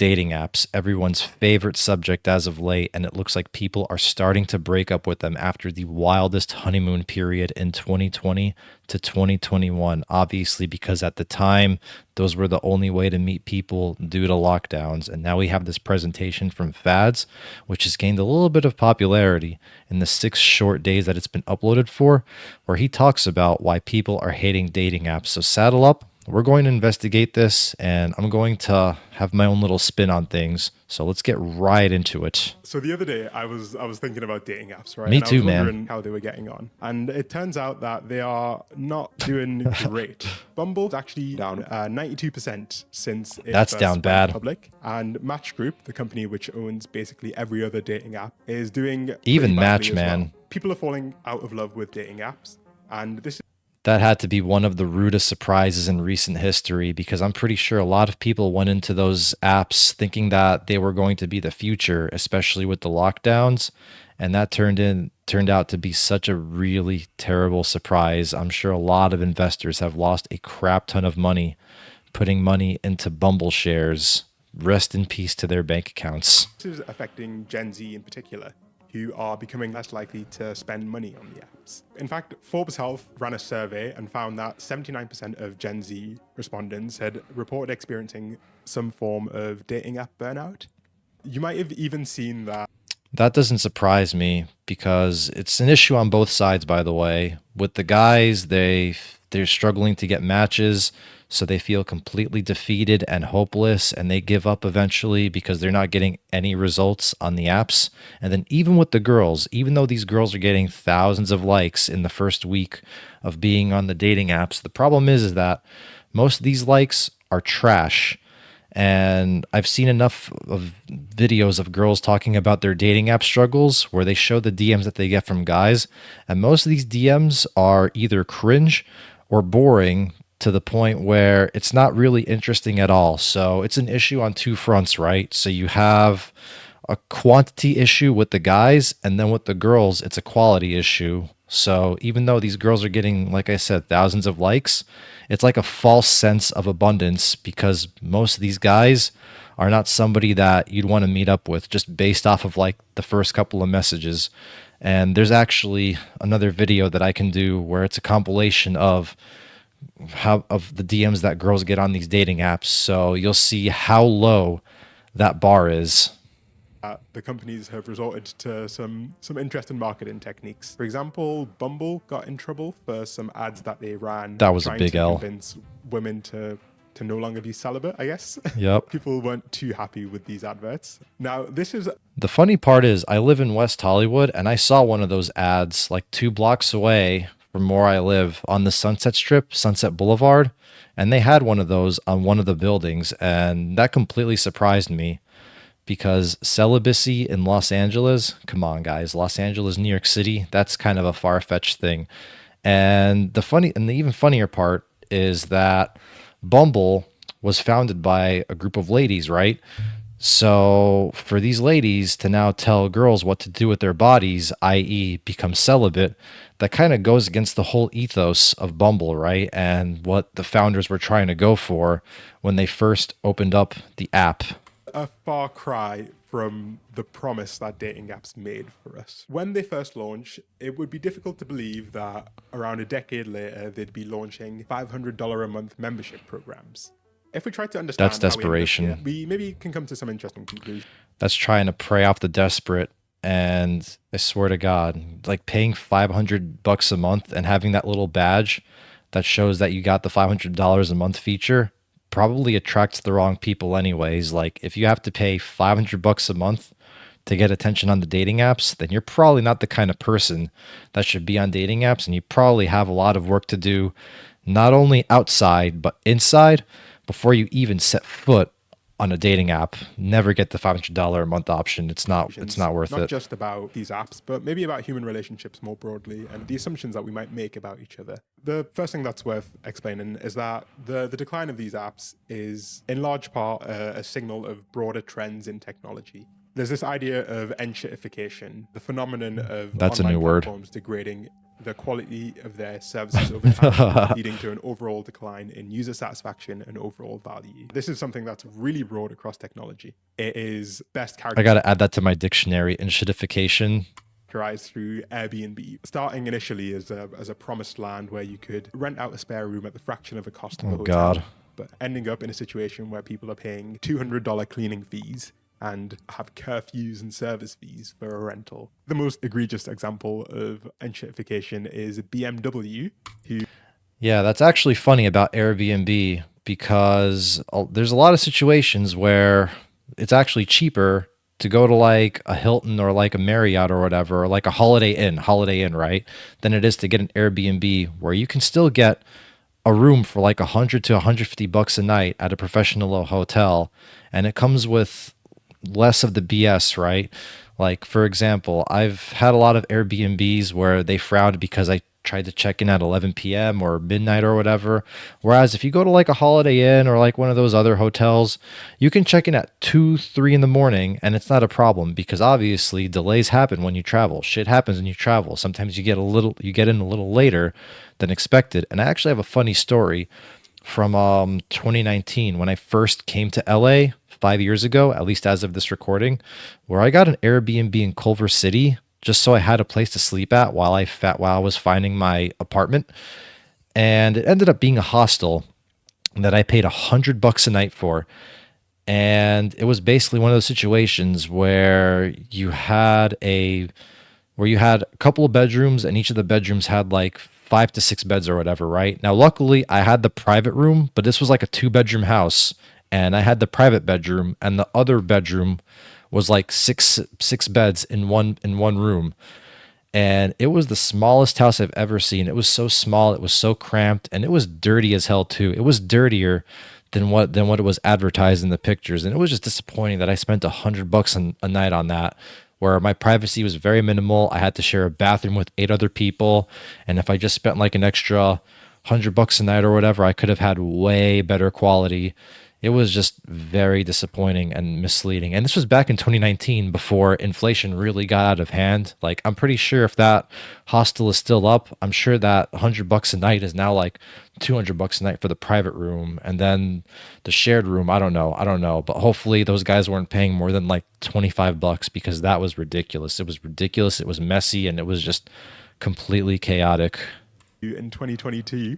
Dating apps, everyone's favorite subject as of late, and it looks like people are starting to break up with them after the wildest honeymoon period in 2020 to 2021. Obviously, because at the time, those were the only way to meet people due to lockdowns. And now we have this presentation from Fads, which has gained a little bit of popularity in the 6 short days that it's been uploaded for, where he talks about why people are hating dating apps. So saddle up. We're going to investigate this, and I'm going to have my own little spin on things. So let's get right into it. So the other day, I was thinking about dating apps, right? Me And I too, was man. wondering how they were getting on, and it turns out that they are not doing great. Bumble's actually down 92% since it That's first down went bad. public, and Match Group, the company which owns basically every other dating app, is doing Even pretty badly Match, as man. well. People are falling out of love with dating apps, and this That had to be one of the rudest surprises in recent history because I'm pretty sure a lot of people went into those apps thinking that they were going to be the future, especially with the lockdowns, and that turned out to be such a really terrible surprise. I'm sure a lot of investors have lost a crap ton of money putting money into Bumble shares. Rest in peace to their bank accounts. is affecting Gen Z in particular, who are becoming less likely to spend money on the apps. In fact, Forbes Health ran a survey and found that 79% of Gen Z respondents had reported experiencing some form of dating app burnout. You might have even seen that. That doesn't surprise me because it's an issue on both sides, by the way. With the guys, they're struggling to get matches, so they feel completely defeated and hopeless, and they give up eventually because they're not getting any results on the apps. And then even with the girls, even though these girls are getting thousands of likes in the first week of being on the dating apps, the problem is that most of these likes are trash. And I've seen enough of videos of girls talking about their dating app struggles where they show the DMs that they get from guys. And most of these DMs are either cringe or boring to the point where it's not really interesting at all. So it's an issue on two fronts, right? So you have a quantity issue with the guys, and then with the girls, it's a quality issue. So even though these girls are getting, like I said, thousands of likes, it's like a false sense of abundance because most of these guys are not somebody that you'd want to meet up with just based off of like the first couple of messages. And there's actually another video that I can do where it's a compilation of how of the DMs that girls get on these dating apps. So you'll see how low that bar is. The companies have resorted to some interesting marketing techniques. For example, Bumble got in trouble for some ads that they ran That was a trying big to L. convince women to no longer be celibate, I guess. Yep. People weren't too happy with these adverts. Now, this is The funny part is I live in West Hollywood and I saw one of those ads like 2 blocks away from where I live on the Sunset Strip, Sunset Boulevard, and they had one of those on one of the buildings, and that completely surprised me because celibacy in Los Angeles, come on guys, Los Angeles, New York City, that's kind of a far-fetched thing. And the even funnier part is that Bumble was founded by a group of ladies, right? So for these ladies to now tell girls what to do with their bodies, i.e., become celibate, that kind of goes against the whole ethos of Bumble, right? And what the founders were trying to go for when they first opened up the app. a far cry from the promise that dating apps made for us. When they first launched, it would be difficult to believe that around a decade later, they'd be launching $500 a month membership programs. If we try to understand That's how we ended up desperation. here, we maybe can come to some interesting conclusions. That's trying to prey off the desperate. And I swear to God, like paying $500 a month and having that little badge that shows that you got the $500 a month feature probably attracts the wrong people anyways. Like if you have to pay $500 a month to get attention on the dating apps, then you're probably not the kind of person that should be on dating apps, and you probably have a lot of work to do, not only outside but inside, before you even set foot on a dating app. Never get the $500 a month option. It's not worth Not it. just about these apps, but maybe about human relationships more broadly and the assumptions that we might make about each other. The first thing that's worth explaining is that the decline of these apps is in large part a signal of broader trends in technology. There's this idea of enshittification, the phenomenon of That's a online new word. platforms degrading the quality of their services over time, leading to an overall decline in user satisfaction and overall value. This is something that's really broad across technology. It is best I got to add that to my dictionary. Enshittification. characterized through Airbnb, starting initially as a promised land where you could rent out a spare room at the fraction of a cost of a Oh, hotel, God. but ending up in a situation where people are paying $200 cleaning fees and have curfews and service fees for a rental. The most egregious example of enshittification is BMW, who Yeah, that's actually funny about Airbnb because there's a lot of situations where it's actually cheaper to go to like a Hilton or like a Marriott or whatever, or like a Holiday Inn, right? Than it is to get an Airbnb where you can still get a room for like 100 to 150 bucks a night at a professional hotel, and it comes with less of the BS, right? Like, for example, I've had a lot of Airbnbs where they frowned because I tried to check in at 11 p.m. or midnight or whatever. Whereas if you go to like a Holiday Inn or like one of those other hotels, you can check in at 2, 3 in the morning and it's not a problem because obviously delays happen when you travel. Shit happens when you travel. Sometimes you get in a little later than expected. And I actually have a funny story from 2019 when I first came to LA 5 years ago, at least as of this recording, where I got an Airbnb in Culver City just so I had a place to sleep at while I was finding my apartment, and it ended up being a hostel that I paid $100 a night for. And it was basically one of those situations where you had a couple of bedrooms and each of the bedrooms had like 5 to 6 beds or whatever, right? Now, luckily, I had the private room, but this was like a 2 bedroom house, and I had the private bedroom, and the other bedroom was like six beds in one room, and it was the smallest house I've ever seen. It was so small, it was so cramped, and it was dirty as hell too. It was dirtier than what it was advertised in the pictures, and it was just disappointing that I spent $100 a night on that, where my privacy was very minimal. I had to share a bathroom with 8 other people, and if I just spent like an extra $100 a night or whatever, I could have had way better quality. It was just very disappointing and misleading. And this was back in 2019 before inflation really got out of hand. Like, I'm pretty sure if that hostel is still up, I'm sure that $100 a night is now like $200 a night for the private room. And then the shared room, I don't know. I don't know. But hopefully those guys weren't paying more than like $25 because that was ridiculous. It was ridiculous. It was messy, and it was just completely chaotic. in 2022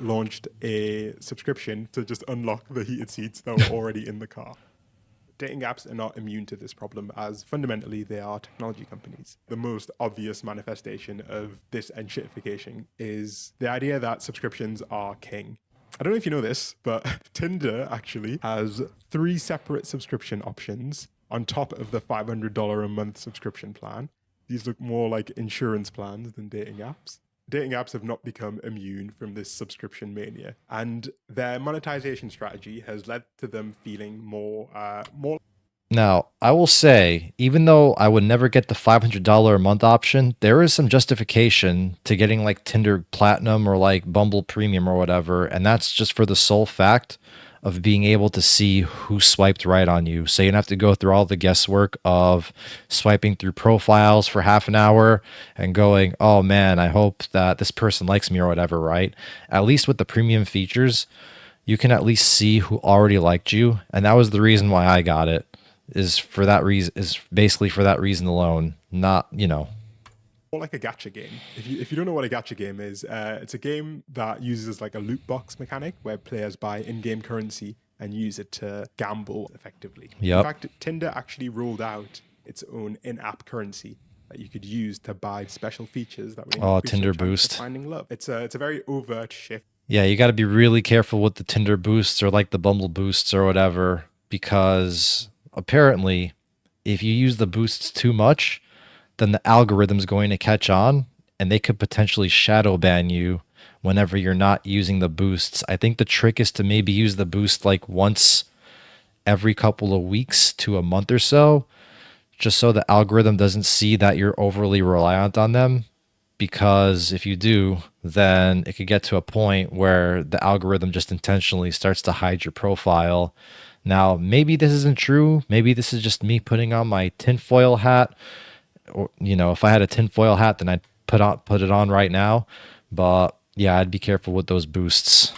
launched a subscription to just unlock the heated seats that were already in the car. Dating apps are not immune to this problem, as fundamentally they are technology companies. The most obvious manifestation of this enshittification is the idea that subscriptions are king. I don't know if you know this, but Tinder actually has 3 separate subscription options on top of the $500 a month subscription plan. These look more like insurance plans than dating apps. Dating apps have not become immune from this subscription mania, and their monetization strategy has led to them feeling more. Now, I will say, even though I would never get the $500 a month option, there is some justification to getting like Tinder Platinum or like Bumble Premium or whatever. And that's just for the sole fact of being able to see who swiped right on you. So you don't have to go through all the guesswork of swiping through profiles for half an hour and going, oh man, I hope that this person likes me or whatever, right? At least with the premium features, you can at least see who already liked you. And that was the reason why I got it. Is basically for that reason alone, not, More like a gacha game. If you don't know what a gacha game is, it's a game that uses like a loot box mechanic where players buy in-game currency and use it to gamble effectively. In Yep. fact, Tinder actually rolled out its own in-app currency that you could use to buy special features that would Oh, increase Tinder your chance Boost. of finding love. It's a very overt shift. Yeah, you got to be really careful with the Tinder boosts or like the Bumble boosts or whatever, because apparently, if you use the boosts too much, then the algorithm's going to catch on and they could potentially shadow ban you whenever you're not using the boosts. I think the trick is to maybe use the boost like once every couple of weeks to a month or so, just so the algorithm doesn't see that you're overly reliant on them. Because if you do, then it could get to a point where the algorithm just intentionally starts to hide your profile. Now, maybe this isn't true. Maybe this is just me putting on my tinfoil hat. Or, if I had a tinfoil hat, then I'd put it on right now. But yeah, I'd be careful with those boosts.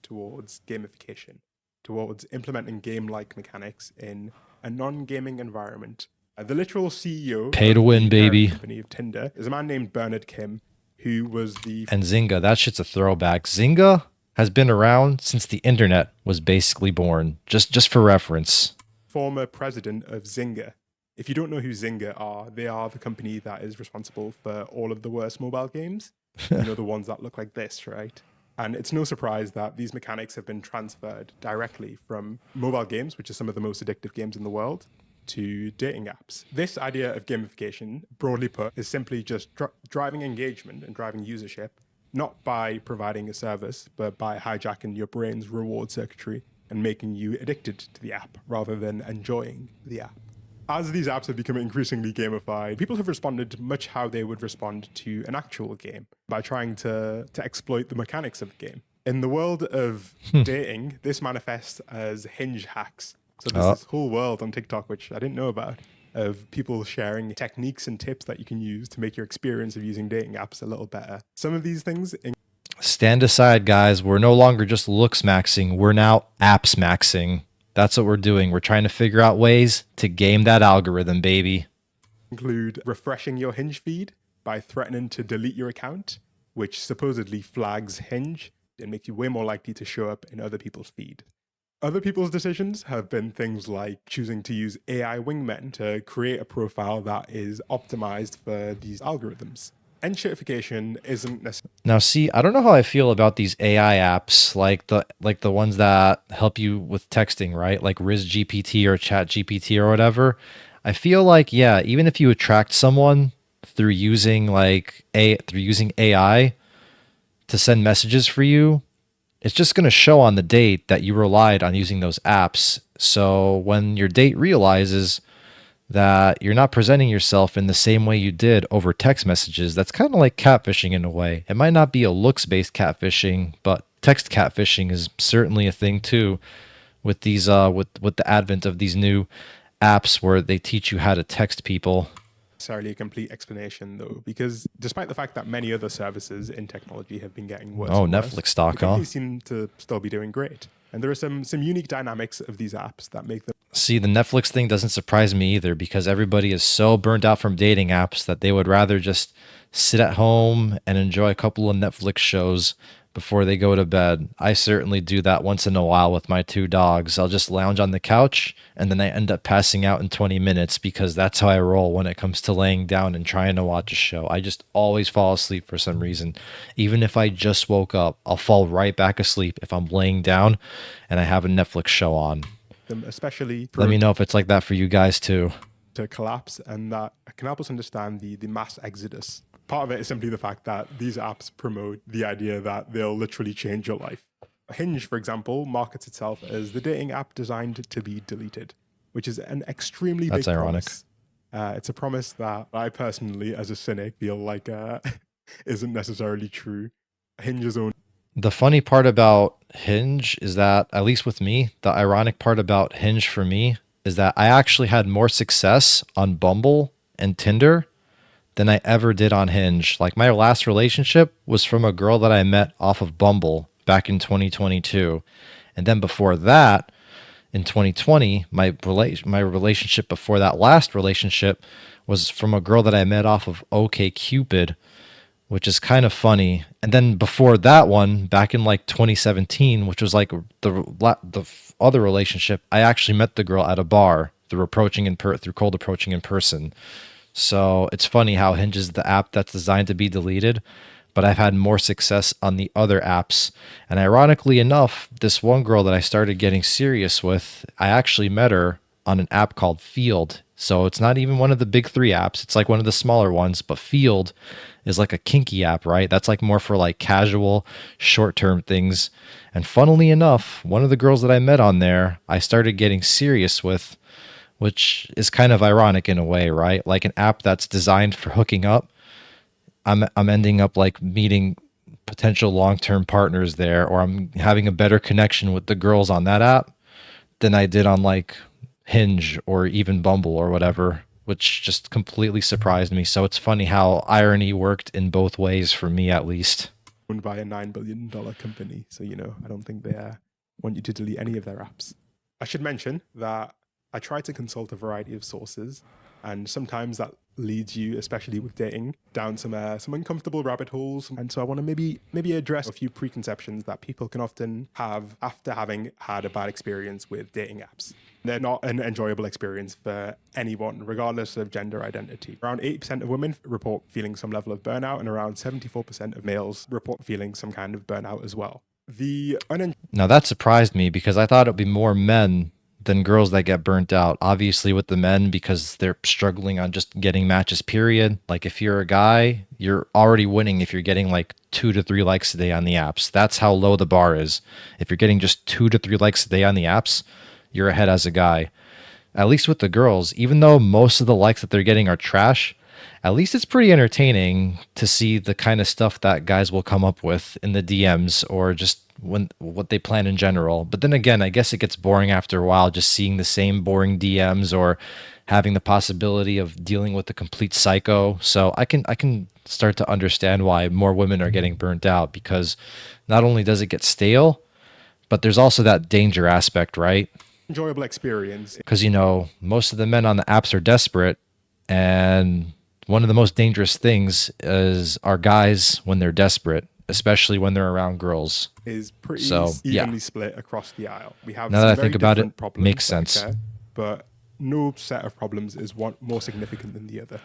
Towards gamification, towards implementing game-like mechanics in a non-gaming environment. The literal CEO Pay to of win, the parent baby. company of Tinder is a man named Bernard Kim, who was the And Zynga, that shit's a throwback. Zynga has been around since the internet was basically born. Just for reference. former president of Zynga. If you don't know who Zynga are, they are the company that is responsible for all of the worst mobile games. You know, the ones that look like this, right? And it's no surprise that these mechanics have been transferred directly from mobile games, which are some of the most addictive games in the world, to dating apps. This idea of gamification, broadly put, is simply just driving engagement and driving usership, not by providing a service, but by hijacking your brain's reward circuitry and making you addicted to the app rather than enjoying the app. As these apps have become increasingly gamified, people have responded much how they would respond to an actual game by trying to exploit the mechanics of the game. In the world of dating, this manifests as hinge hacks. So there's this whole world on TikTok, which I didn't know about, of people sharing techniques and tips that you can use to make your experience of using dating apps a little better. Some of these things... Stand aside, guys. We're no longer just looks maxing. We're now apps maxing. That's what we're doing. We're trying to figure out ways to game that algorithm, baby. Include refreshing your Hinge feed by threatening to delete your account, which supposedly flags Hinge and makes you way more likely to show up in other people's feed. Other people's decisions have been things like choosing to use AI wingmen to create a profile that is optimized for these algorithms. Enshirtification isn't necessarily... Now, see, I don't know how I feel about these AI apps, like the ones that help you with texting, right? Like Riz GPT or Chat GPT or whatever. I feel like, yeah, even if you attract someone through using AI to send messages for you, it's just going to show on the date that you relied on using those apps. So when your date realizes that you're not presenting yourself in the same way you did over text messages, that's kind of like catfishing in a way. It might not be a looks-based catfishing, but text catfishing is certainly a thing too, with these with the advent of these new apps where they teach you how to text people. Necessarily a complete explanation though, because despite the fact that many other services in technology have been getting worse, and worse, Netflix stock, the companies seem to still be doing great. And there are some unique dynamics of these apps that make them... See, the Netflix thing doesn't surprise me either, because everybody is so burnt out from dating apps that they would rather just sit at home and enjoy a couple of Netflix shows before they go to bed. I certainly do that once in a while with my two dogs. I'll just lounge on the couch and then I end up passing out in 20 minutes because that's how I roll when it comes to laying down and trying to watch a show. I just always fall asleep for some reason. Even if I just woke up, I'll fall right back asleep if I'm laying down and I have a Netflix show on. Especially... Let me know if it's like that for you guys too. To collapse, and that can help us understand the mass exodus. Part of it is simply the fact that these apps promote the idea that they'll literally change your life. Hinge, for example, markets itself as the dating app designed to be deleted, which is an extremely big promise. It's a promise that I personally, as a cynic, feel like isn't necessarily true. Hinge's own... The funny part about Hinge is that, at least with me, the ironic part about Hinge for me is that I actually had more success on Bumble and Tinder than I ever did on Hinge. Like, my last relationship was from a girl that I met off of Bumble back in 2022. And then before that, in 2020, my relationship before that last relationship was from a girl that I met off of OkCupid, which is kind of funny. And then before that one, back in like 2017, which was like the other relationship, I actually met the girl at a bar through cold approaching in person. So it's funny how Hinge is the app that's designed to be deleted, but I've had more success on the other apps. And ironically enough, this one girl that I started getting serious with, I actually met her on an app called Field. So it's not even one of the big three apps. It's like one of the smaller ones, but Field is like a kinky app, right? That's like more for like casual, short-term things. And funnily enough, one of the girls that I met on there, I started getting serious with, which is kind of ironic in a way, right? Like an app that's designed for hooking up. I'm ending up like meeting potential long-term partners there, or I'm having a better connection with the girls on that app than I did on like Hinge or even Bumble or whatever. which just completely surprised me. So it's funny how irony worked in both ways for me, at least. Owned by a $9 billion company. So, I don't think they want you to delete any of their apps. I should mention that I try to consult a variety of sources, and sometimes that leads you, especially with dating, down some uncomfortable rabbit holes. And so I want to maybe address a few preconceptions that people can often have after having had a bad experience with dating apps. They're not an enjoyable experience for anyone, regardless of gender identity. Around 80% of women report feeling some level of burnout, and around 74% of males report feeling some kind of burnout as well. Now that surprised me because I thought it'd be more men than girls that get burnt out. Obviously, with the men, because they're struggling on just getting matches, period. Like, if you're a guy, you're already winning if you're getting like 2 to 3 likes a day on the apps. That's how low the bar is. If you're getting just 2 to 3 likes a day on the apps, you're ahead as a guy. At least with the girls, even though most of the likes that they're getting are trash, at least it's pretty entertaining to see the kind of stuff that guys will come up with in the DMs or just what they plan in general. But then again, I guess it gets boring after a while just seeing the same boring DMs or having the possibility of dealing with a complete psycho. So I can start to understand why more women are getting burnt out, because not only does it get stale, but there's also that danger aspect, right? Enjoyable experience. Because, most of the men on the apps are desperate. And one of the most dangerous things is our guys when they're desperate, especially when they're around girls. Is pretty So, yeah. evenly split across the aisle. We have Now some that I very think about it, different problems makes that we sense. share, but no set of problems is one more significant than the other.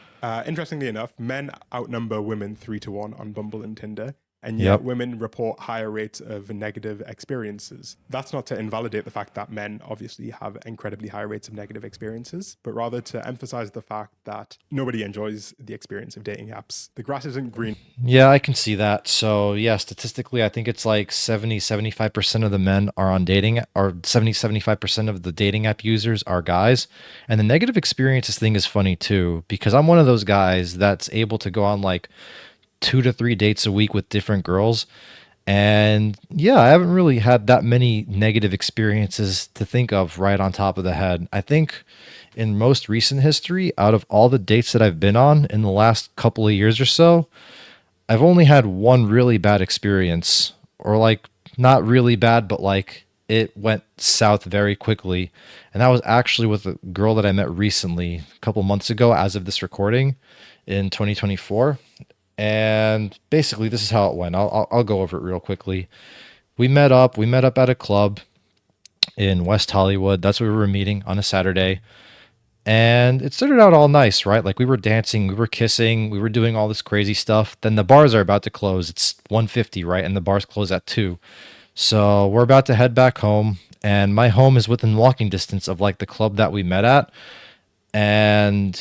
Interestingly enough, men outnumber women 3 to 1 on Bumble and Tinder, and yet Yep. women report higher rates of negative experiences. That's not to invalidate the fact that men obviously have incredibly high rates of negative experiences, but rather to emphasize the fact that nobody enjoys the experience of dating apps. The grass isn't green. Yeah, I can see that. So, yeah, statistically, I think it's like 75% of the men are on dating, or 75% of the dating app users are guys. And the negative experiences thing is funny too, because I'm one of those guys that's able to go on like 2 to 3 dates a week with different girls. And yeah, I haven't really had that many negative experiences to think of right on top of the head. I think in most recent history, out of all the dates that I've been on in the last couple of years or so, I've only had one really bad experience, or like not really bad, but like it went south very quickly. And that was actually with a girl that I met recently, a couple months ago, as of this recording in 2024. And basically, this is how it went. I'll go over it real quickly. We met up. We met up at a club in West Hollywood. That's where we were meeting on a Saturday. And it started out all nice, right? Like, we were dancing, we were kissing, we were doing all this crazy stuff. Then the bars are about to close. It's 1:50, right? And the bars close at 2. So we're about to head back home. And my home is within walking distance of like the club that we met at. And,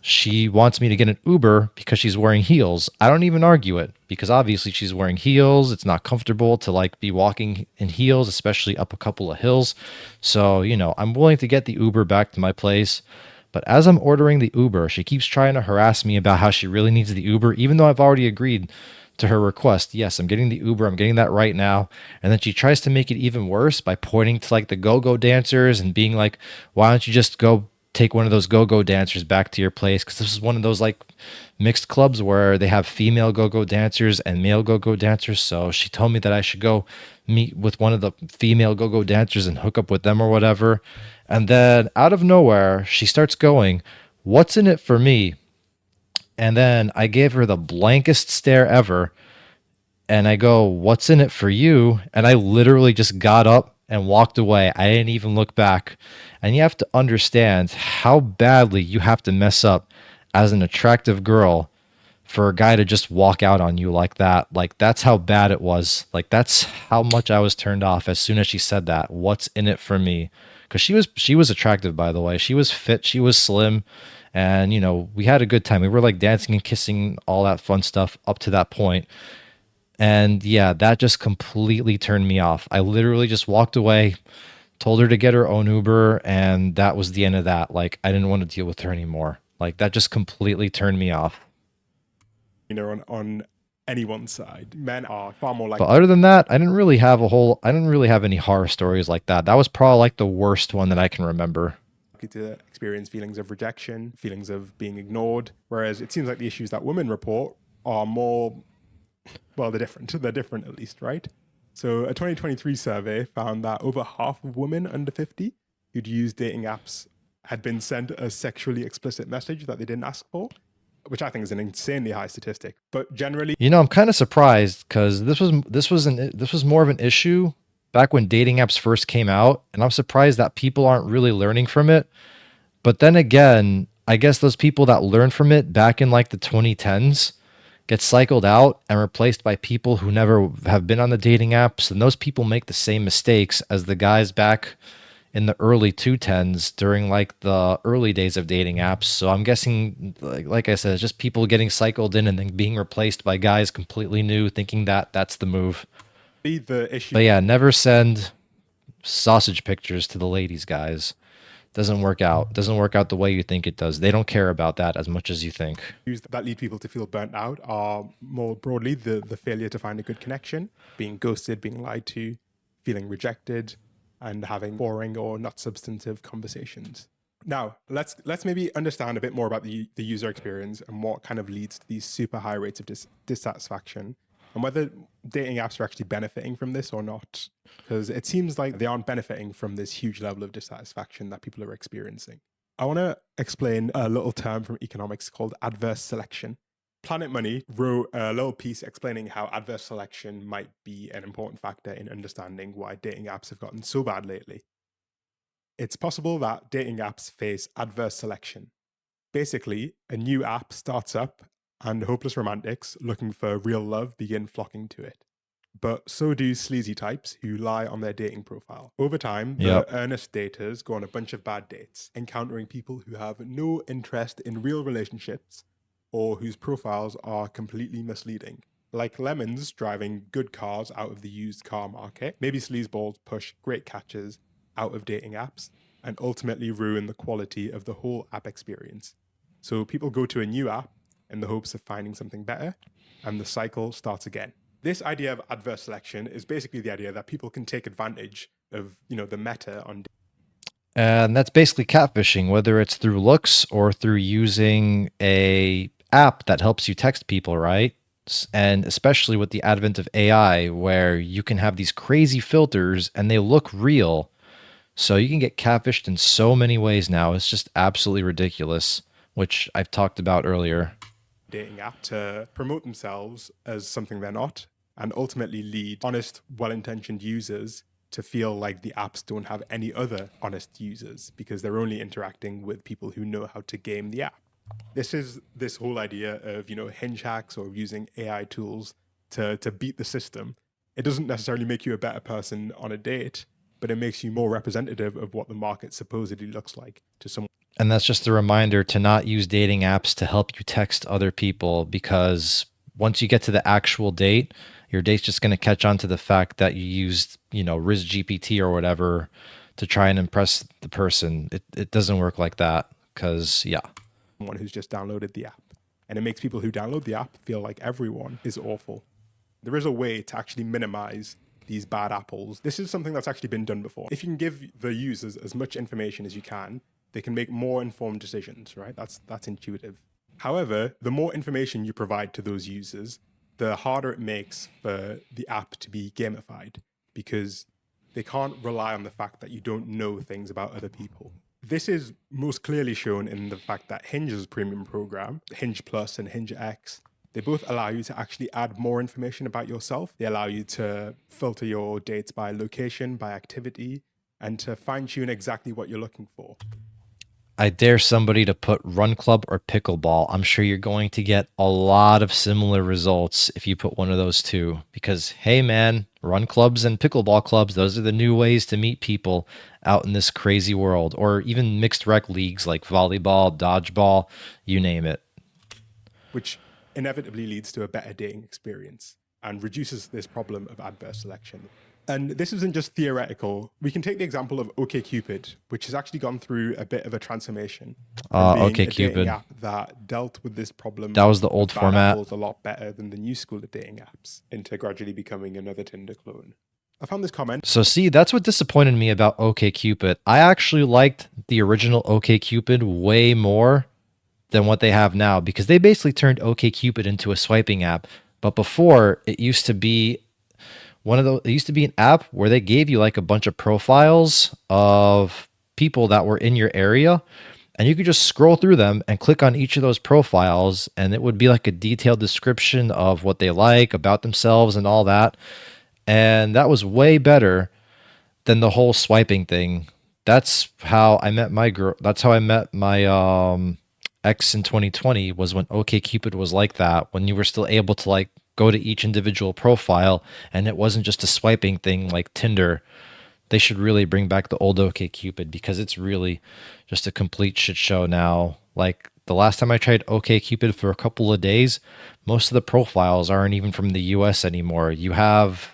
she wants me to get an Uber because she's wearing heels. I don't even argue it, because obviously she's wearing heels. It's not comfortable to like be walking in heels, especially up a couple of hills. So, I'm willing to get the Uber back to my place. But as I'm ordering the Uber, she keeps trying to harass me about how she really needs the Uber, even though I've already agreed to her request. Yes, I'm getting the Uber. I'm getting that right now. And then she tries to make it even worse by pointing to like the go-go dancers and being like, why don't you just go take one of those go-go dancers back to your place? Because this is one of those like mixed clubs where they have female go-go dancers and male go-go dancers. So she told me that I should go meet with one of the female go-go dancers and hook up with them or whatever. And then out of nowhere, she starts going, "What's in it for me?" And then I gave her the blankest stare ever. And I go, "What's in it for you?" And I literally just got up and walked away. I didn't even look back. And you have to understand how badly you have to mess up as an attractive girl for a guy to just walk out on you like that. Like, that's how bad it was. Like, that's how much I was turned off as soon as she said that. "What's in it for me?" Because she was attractive, by the way. She was fit, she was slim, and we had a good time. We were like dancing and kissing, all that fun stuff up to that point. And yeah, that just completely turned me off. I literally just walked away, told her to get her own Uber, and that was the end of that. Like, I didn't want to deal with her anymore. Like, that just completely turned me off. On anyone's side, men are far more But likely other than that, I didn't really have any horror stories like that. That was probably like the worst one that I can remember. likely to experience feelings of rejection, feelings of being ignored. Whereas it seems like the issues that women report are more, well, they're different. They're different at least, right? So a 2023 survey found that over half of women under 50 who'd used dating apps had been sent a sexually explicit message that they didn't ask for, which I think is an insanely high statistic. But generally, You know, I'm kind of surprised because this was more of an issue back when dating apps first came out, and I'm surprised that people aren't really learning from it. But then again, I guess those people that learned from it back in like the 2010s get cycled out and replaced by people who never have been on the dating apps, and those people make the same mistakes as the guys back in the early 2010s during like the early days of dating apps. So I'm guessing, like I said, it's just people getting cycled in and then being replaced by guys completely new, thinking that that's the move. the issue But yeah, never send sausage pictures to the ladies, guys. Doesn't work out. Doesn't work out the way you think it does. They don't care about that as much as you think. that lead people to feel burnt out are more broadly the failure to find a good connection, being ghosted, being lied to, feeling rejected, and having boring or not substantive conversations. Now, let's maybe understand a bit more about the user experience and what kind of leads to these super high rates of dissatisfaction, and whether dating apps are actually benefiting from this or not. Because it seems like they aren't benefiting from this huge level of dissatisfaction that people are experiencing. I want to explain a little term from economics called adverse selection. Planet Money wrote a little piece explaining how adverse selection might be an important factor in understanding why dating apps have gotten so bad lately. It's possible that dating apps face adverse selection. Basically, a new app starts up and hopeless romantics looking for real love begin flocking to it. But so do sleazy types who lie on their dating profile. Over time, the Yep. earnest daters go on a bunch of bad dates, encountering people who have no interest in real relationships or whose profiles are completely misleading. Like lemons driving good cars out of the used car market, maybe sleazeballs push great catches out of dating apps and ultimately ruin the quality of the whole app experience. So people go to a new app in the hopes of finding something better, and the cycle starts again. This idea of adverse selection is basically the idea that people can take advantage of, the meta on. And that's basically catfishing, whether it's through looks or through using a app that helps you text people, right? And especially with the advent of AI, where you can have these crazy filters and they look real. So you can get catfished in so many ways now. It's just absolutely ridiculous, which I've talked about earlier. Dating app to promote themselves as something they're not and ultimately lead honest, well-intentioned users to feel like the apps don't have any other honest users because they're only interacting with people who know how to game the app. This is this whole idea of, hinge hacks or using AI tools to beat the system. It doesn't necessarily make you a better person on a date, but it makes you more representative of what the market supposedly looks like to someone. And that's just a reminder to not use dating apps to help you text other people, because once you get to the actual date, your date's just going to catch on to the fact that you used, Riz GPT or whatever to try and impress the person. It doesn't work like that because, yeah. Someone who's just downloaded the app. And it makes people who download the app feel like everyone is awful. There is a way to actually minimize these bad apples. This is something that's actually been done before. If you can give the users as much information as you can, they can make more informed decisions, right? That's intuitive. However, the more information you provide to those users, the harder it makes for the app to be gamified because they can't rely on the fact that you don't know things about other people. This is most clearly shown in the fact that Hinge's premium program, Hinge Plus and Hinge X, they both allow you to actually add more information about yourself. They allow you to filter your dates by location, by activity, and to fine tune exactly what you're looking for. I dare somebody to put Run Club or Pickleball. I'm sure you're going to get a lot of similar results if you put one of those two. Because, hey, man, Run Clubs and Pickleball clubs, those are the new ways to meet people out in this crazy world. Or even mixed rec leagues like volleyball, dodgeball, you name it. Which inevitably leads to a better dating experience and reduces this problem of adverse selection. And this isn't just theoretical. We can take the example of OkCupid, which has actually gone through a bit of a transformation from being a dating OkCupid. app that dealt with this problem That was the of old bad format. apples a lot better than the new school of dating apps into gradually becoming another Tinder clone. I found this comment. So see, that's what disappointed me about OkCupid. I actually liked the original OkCupid way more than what they have now because they basically turned OkCupid into a swiping app. But before, it used to be it used to be an app where they gave you like a bunch of profiles of people that were in your area, and you could just scroll through them and click on each of those profiles, and it would be like a detailed description of what they like about themselves and all that. And that was way better than the whole swiping thing. That's how I met my girl. That's how I met my ex in 2020, was when OkCupid was like that, when you were still able to like go to each individual profile and it wasn't just a swiping thing like Tinder. They should really bring back the old OkCupid because it's really just a complete shit show now. Like the last time I tried OkCupid for a couple of days, most of the profiles aren't even from the US anymore. You have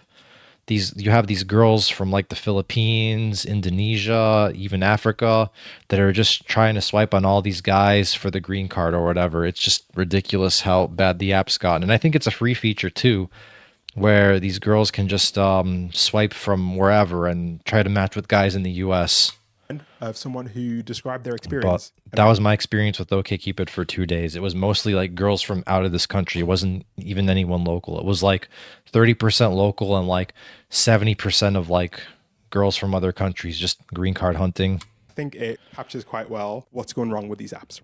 these girls from like the Philippines, Indonesia, even Africa that are just trying to swipe on all these guys for the green card or whatever. It's just ridiculous how bad the app's gotten. And I think it's a free feature too, where these girls can just swipe from wherever and try to match with guys in the US. Of someone who described their But experience. that was my experience with OkCupid for 2 days. It was mostly like girls from out of this country. It wasn't even anyone local. It was like 30% local and like 70% of like girls from other countries, just green card hunting. I think it captures quite well what's going wrong with these apps.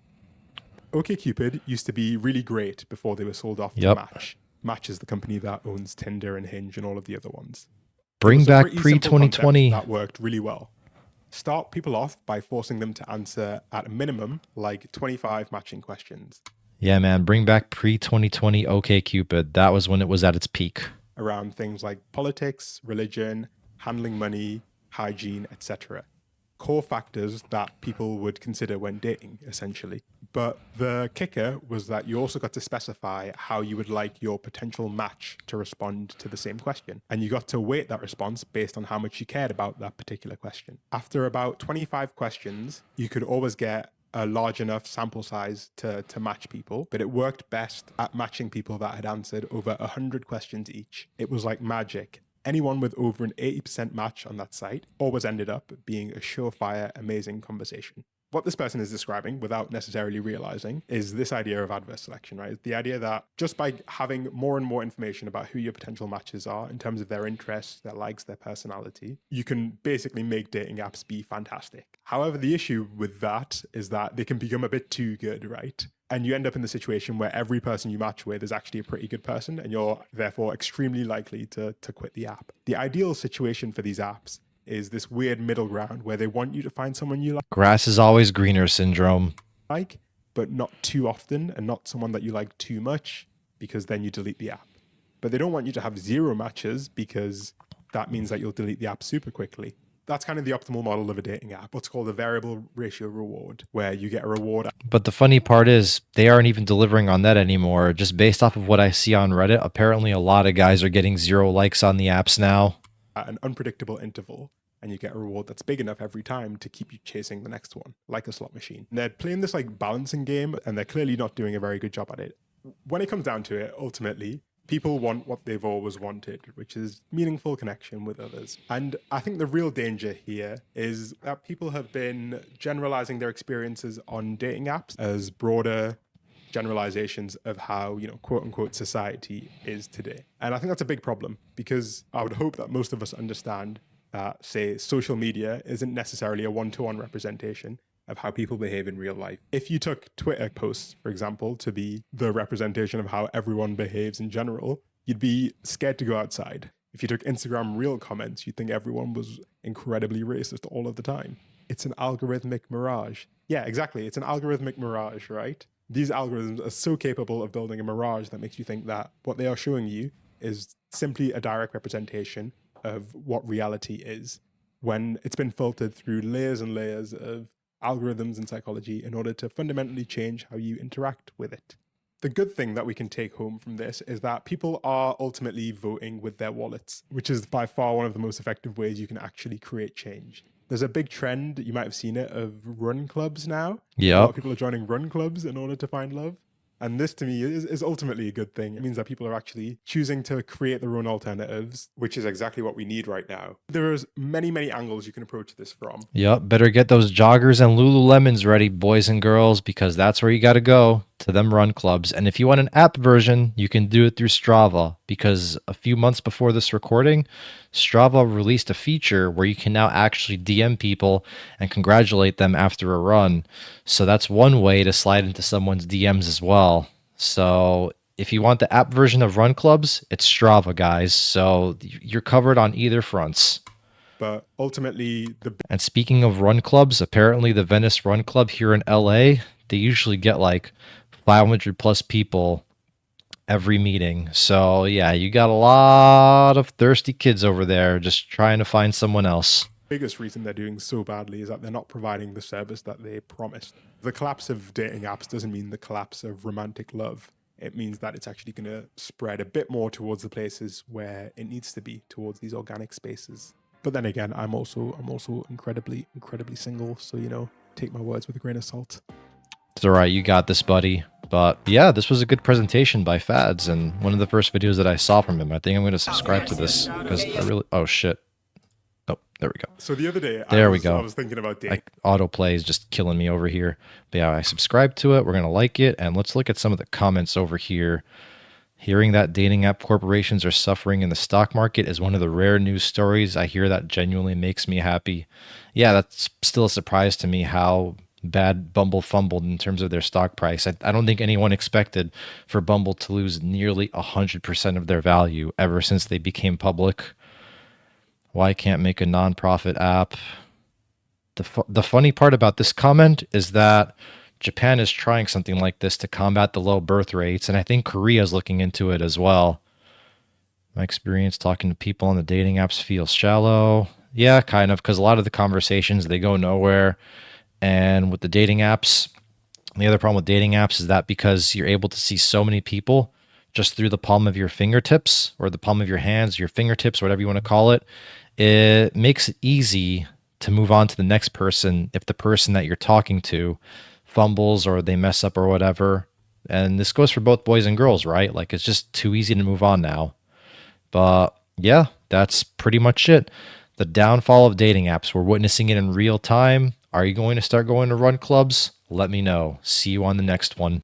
OkCupid used to be really great before they were sold off to Yep. Match. Match is the company that owns Tinder and Hinge and all of the other ones. It Bring was a back pretty pre simple concept 2020. that worked really well. Start people off by forcing them to answer at a minimum like 25 matching questions Yeah, man. Bring back pre 2020 OkCupid. That was when it was at its peak. around things like politics, religion, handling money, hygiene, etc. Core factors that people would consider when dating, essentially. But the kicker was that you also got to specify how you would like your potential match to respond to the same question. And you got to weight that response based on how much you cared about that particular question. After about 25 questions, you could always get a large enough sample size to match people, but it worked best at matching people that had answered over 100 questions each. It was like magic. Anyone with over an 80% match on that site always ended up being a surefire, amazing conversation. What this person is describing, without necessarily realizing, is this idea of adverse selection, right? The idea that just by having more and more information about who your potential matches are in terms of their interests, their likes, their personality, you can basically make dating apps be fantastic. However, the issue with that is that they can become a bit too good, right? And you end up in the situation where every person you match with is actually a pretty good person, and you're therefore extremely likely to quit the app. The ideal situation for these apps is this weird middle ground where they want you to find someone you Grass is always greener syndrome. like, but not too often, and not someone that you like too much, because then you delete the app. But they don't want you to have zero matches, because that means that you'll delete the app super quickly. That's kind of the optimal model of a dating app, what's called a variable ratio reward, where you get a reward But the funny part is they aren't even delivering on that anymore. Just based off of what I see on Reddit, apparently a lot of guys are getting 0 likes on the apps now. at an unpredictable interval, and you get a reward that's big enough every time to keep you chasing the next one, like a slot machine. And they're playing this like balancing game, and they're clearly not doing a very good job at it. When it comes down to it, ultimately, people want what they've always wanted, which is meaningful connection with others. And I think the real danger here is that people have been generalizing their experiences on dating apps as broader generalizations of how, quote unquote, society is today. And I think that's a big problem, because I would hope that most of us understand that, say, social media isn't necessarily a one-to-one representation of how people behave in real life. If you took Twitter posts, for example, to be the representation of how everyone behaves in general, you'd be scared to go outside. If you took Instagram Reel comments, you'd think everyone was incredibly racist all of the time. It's an algorithmic mirage. Yeah, exactly. It's an algorithmic mirage, right? These algorithms are so capable of building a mirage that makes you think that what they are showing you is simply a direct representation of what reality is, when it's been filtered through layers and layers of algorithms and psychology in order to fundamentally change how you interact with it. The good thing that we can take home from this is that people are ultimately voting with their wallets, which is by far one of the most effective ways you can actually create change. There's a big trend, you might have seen it, of run clubs now. A lot Yep. of people are joining run clubs in order to find love. And this to me is ultimately a good thing. It means that people are actually choosing to create their own alternatives, which is exactly what we need right now. There's many, many angles you can approach this from. Yep, better get those joggers and Lululemons ready, boys and girls, because that's where you got to go, to them run clubs. And if you want an app version, you can do it through Strava, because a few months before this recording, Strava released a feature where you can now actually DM people and congratulate them after a run. So that's one way to slide into someone's DMs as well. So if you want the app version of Run Clubs, it's Strava, guys. So you're covered on either fronts. But ultimately, the And speaking of run clubs, apparently the Venice Run Club here in LA, they usually get like 500 plus people every meeting. So yeah, you got a lot of thirsty kids over there just trying to find someone else. biggest reason they're doing so badly is that they're not providing the service that they promised. The collapse of dating apps doesn't mean the collapse of romantic love. It means that it's actually going to spread a bit more towards the places where it needs to be, towards these organic spaces. But then again, I'm also incredibly single, so take my words with a grain of salt. It's all right, you got this, buddy. But yeah, this was a good presentation by Fads and one of the first videos that I saw from him. I think I'm going to subscribe to this because I really... Oh, shit. Oh, there we go. So the other day, There I we go. was thinking about dating. Like autoplay is just killing me over here. But yeah, I subscribe to it. We're gonna like it, and let's look at some of the comments over here. Hearing that dating app corporations are suffering in the stock market is one of the rare news stories I hear that genuinely makes me happy. Yeah, that's still a surprise to me how bad Bumble fumbled in terms of their stock price. I don't think anyone expected for Bumble to lose nearly 100% of their value ever since they became public. Why can't make a nonprofit app? The funny part about this comment is that Japan is trying something like this to combat the low birth rates, and I think Korea is looking into it as well. My experience talking to people on the dating apps feels shallow. Yeah, kind of, because a lot of the conversations, they go nowhere. And with the dating apps, the other problem with dating apps is that because you're able to see so many people just through the palm of your fingertips or the palm of your hands, your fingertips, whatever you want to call it, it makes it easy to move on to the next person if the person that you're talking to fumbles or they mess up or whatever. And this goes for both boys and girls, right? Like it's just too easy to move on now. But yeah, that's pretty much it. The downfall of dating apps. We're witnessing it in real time. Are you going to start going to run clubs? Let me know. See you on the next one.